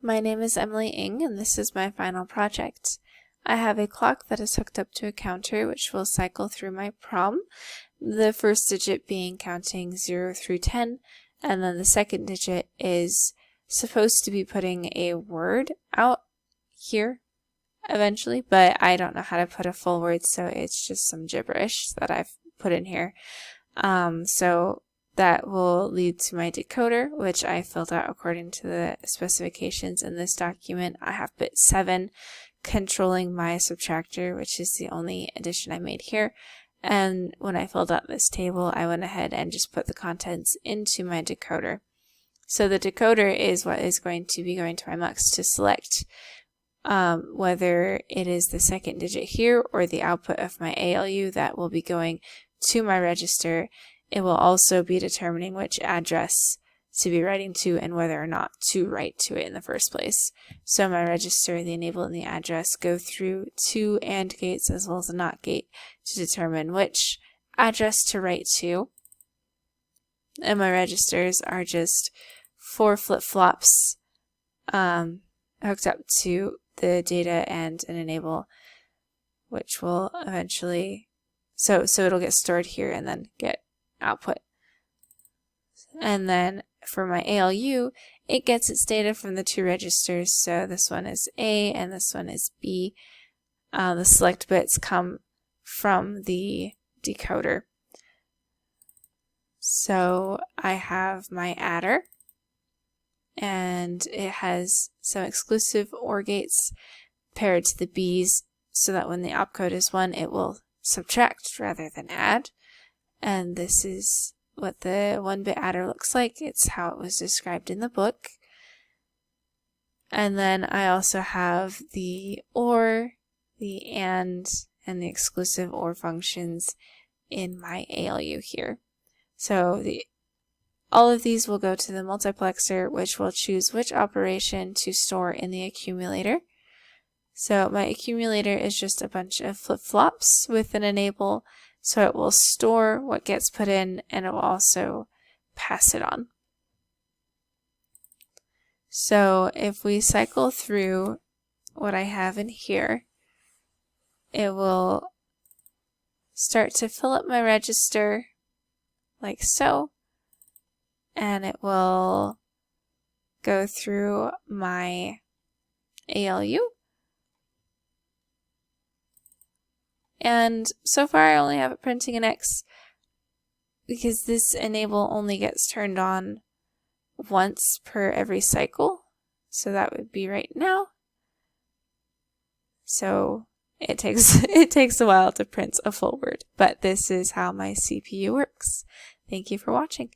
My name is Emily Ng, and this is my final project. I have a clock that is hooked up to a counter which will cycle through my prom, the first digit being counting 0 through 10, and then the second digit is supposed to be putting a word out here eventually, but I don't know how to put a full word, so it's just some gibberish that I've put in here. So that will lead to my decoder, which I filled out according to the specifications in this document. I have bit 7 controlling my subtractor, which is the only addition I made here. And when I filled out this table, I went ahead and just put the contents into my decoder. So the decoder is what is going to be going to my mux to select whether it is the second digit here or the output of my ALU that will be going to my register. It will also be determining which address to be writing to and whether or not to write to it in the first place. So my register, the enable, and the address go through 2 AND gates as well as a NOT gate to determine which address to write to. And my registers are just 4 flip-flops hooked up to the data and an enable, which will eventually, so it'll get stored here and then get output. And then for my ALU, it gets its data from the 2 registers. So this one is A and this one is B. The select bits come from the decoder. So I have my adder, and it has some exclusive OR gates paired to the B's so that when the opcode is 1, it will subtract rather than add. And this is what the 1-bit adder looks like. It's how it was described in the book. And then I also have the OR, the AND, and the exclusive OR functions in my ALU here. So all of these will go to the multiplexer, which will choose which operation to store in the accumulator. So my accumulator is just a bunch of flip-flops with an enable, so it will store what gets put in and it will also pass it on. So if we cycle through what I have in here, it will start to fill up my register like so, and it will go through my ALU. And so far I only have it printing an X because this enable only gets turned on once per every cycle. So that would be right now. So it takes a while to print a full word, but this is how my CPU works. Thank you for watching.